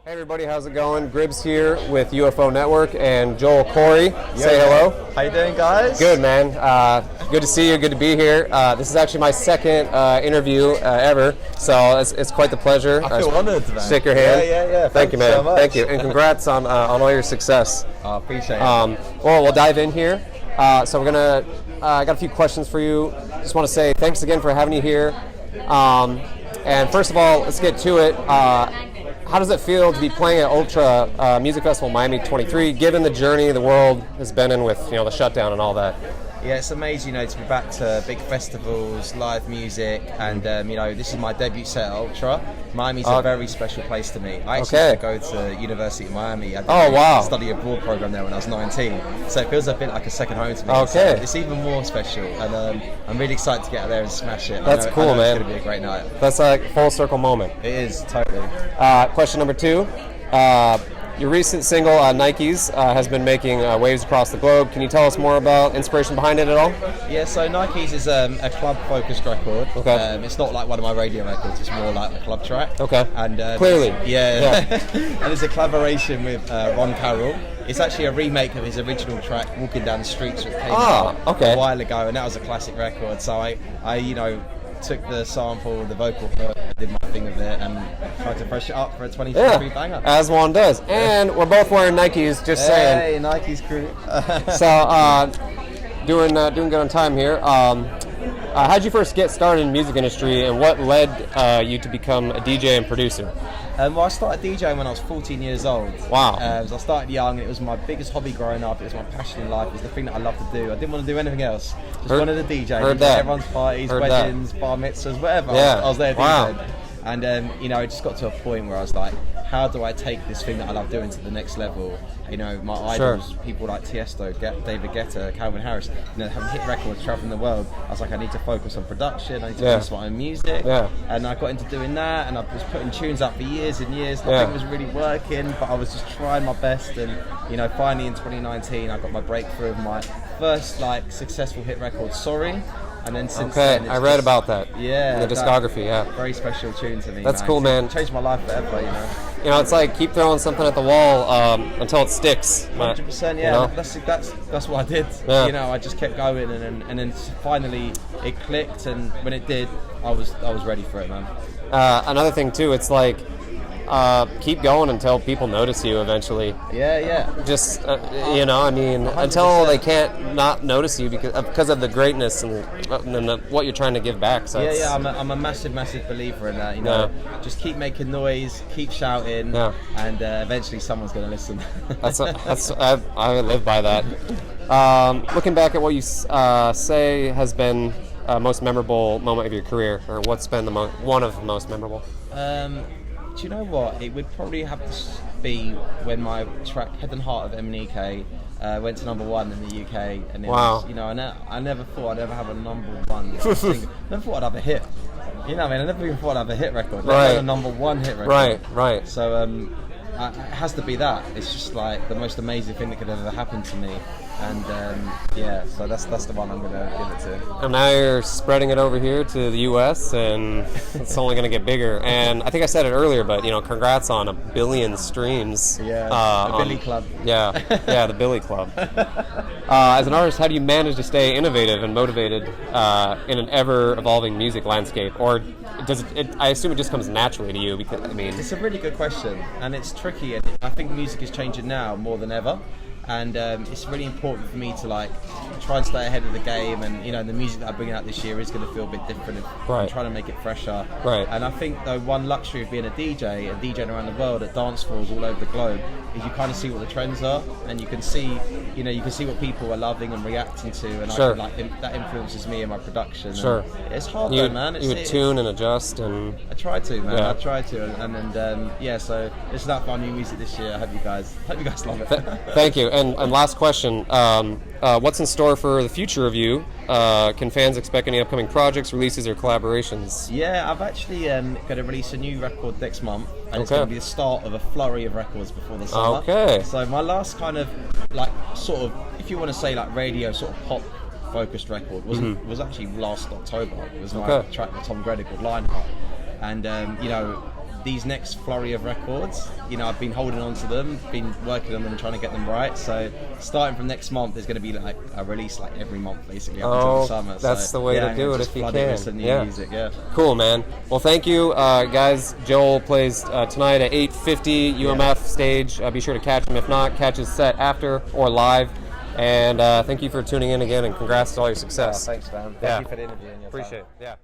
Hey everybody, how's it going? Gribbz here with UFO Network and Joel Corry. Say hello. How you doing, guys? Good, man. Good to see you. Good to be here. This is actually my second interview ever, so it's quite the pleasure. I feel honored, man. Shake your hand. Yeah. Thank you, man. So much. Thank you, and congrats on all your success. I appreciate it. Well, we'll dive in here. So we're gonna. I got a few questions for you. Just want to say thanks again for having you here. And first of all, let's get to it. How does it feel to be playing at Ultra Music Festival Miami 23, given the journey the world has been in with the shutdown and all that? Yeah, it's amazing, to be back to big festivals, live music, and this is my debut set at Ultra. Miami's a very special place to me. I actually used to go to University of Miami. I did study abroad program there when I was 19, so it feels a bit like a second home to me. Okay. So it's even more special, and I'm really excited to get out there and smash it. That's cool, man. It's going to be a great night. That's like a full circle moment. It is, totally. Question number 2. Your recent single, Nikes, has been making waves across the globe. Can you tell us more about inspiration behind it at all? Yeah, so Nikes is a club-focused record. Okay. It's not like one of my radio records. It's more like a club track. Okay. And clearly. Yeah. And it's a collaboration with Ron Carroll. It's actually a remake of his original track, "Walking Down the Streets," which came out a while ago, and that was a classic record. So I took the sample, the vocal hook, did my thing with it, and tried to fresh it up for a 23 banger. As one does. And we're both wearing Nikes, just saying. Hey, Nikes crew. So, doing good on time here. How'd you first get started in the music industry, and what led you to become a DJ and producer? Well, I started DJing when I was 14 years old. Wow. So I started young, and it was my biggest hobby growing up. It was my passion in life. It was the thing that I loved to do. I didn't want to do anything else. Just wanted to DJ. Heard that. Everyone's parties, weddings, bar mitzvahs, whatever. Yeah. I was there DJing. Wow. And it just got to a point where I was like, how do I take this thing that I love doing to the next level? My idols, people like Tiesto, David Guetta, Calvin Harris, having hit records, traveling the world. I was like, I need to focus on production. I need to produce my own music. Yeah. And I got into doing that, and I was putting tunes up for years and years. Nothing was really working, but I was just trying my best. And finally in 2019, I got my breakthrough of my first successful hit record, "Sorry." And then since then, I read about that. Yeah, in the discography. Very special tune to me. That's cool, man. It changed my life forever. It's like keep throwing something at the wall until it sticks. 100%. Yeah, that's what I did. Yeah. I just kept going, and then finally it clicked, and when it did, I was ready for it, man. Another thing too, it's like keep going until people notice you eventually. Yeah. Just until they can't not notice you because of the greatness and what you're trying to give back. So I'm a massive believer in that. Just keep making noise, keep shouting, and eventually someone's going to listen. I live by that. Looking back at what you say has been most memorable moment of your career, or what's been one of the most memorable? Do you know what? It would probably have to be when my track "Head and Heart" of MNEK went to #1 in the UK, and it was, I never thought I'd ever have a #1 single. Never thought I'd have a hit. I never even thought I'd have a hit record. Let alone a #1 hit record. Right. So it has to be that. It's just like the most amazing thing that could ever happen to me. And so that's the one I'm gonna give it to. And now you're spreading it over here to the U.S. and it's only gonna get bigger. And I think I said it earlier, but congrats on 1 billion streams. Yeah, the Billy Club. Yeah, the Billy Club. As an artist, how do you manage to stay innovative and motivated in an ever-evolving music landscape? Or does it? I assume it just comes naturally to you because it's a really good question, and it's tricky. And I think music is changing now more than ever. And it's really important for me to try and stay ahead of the game, and the music that I bring out this year is going to feel a bit different. I'm trying to make it fresher. Right. And I think one luxury of being a DJ and DJing around the world at dance floors all over the globe is you kind of see what the trends are, and you can see what people are loving and reacting to, and that influences me in my production. Sure. And it's hard though, man. You would tune and adjust, and I try to, man. I try to, and so it's out for new music this year. I hope you guys love it. Thank you. And last question, what's in store for the future of you? Can fans expect any upcoming projects, releases, or collaborations? Yeah, I've actually going to release a new record next month, and it's going to be the start of a flurry of records before the summer. Okay. So my last kind of if you want to say radio sort of pop focused record was actually last October. It was my track with Tom Gredig called Lionheart, and these next flurry of records, you know, I've been holding on to them, been working on them and trying to get them right. So starting from next month, there's going to be like a release like every month basically up until the summer. That's the way to do it if you can. Yeah. Music, Cool, man. Well, thank you, guys. Joel plays tonight at 8:50 UMF stage. Be sure to catch him. If not, catch his set after or live. And thank you for tuning in again, and congrats to all your success. Thanks, man. Thank you for the interview. Appreciate it. Yeah.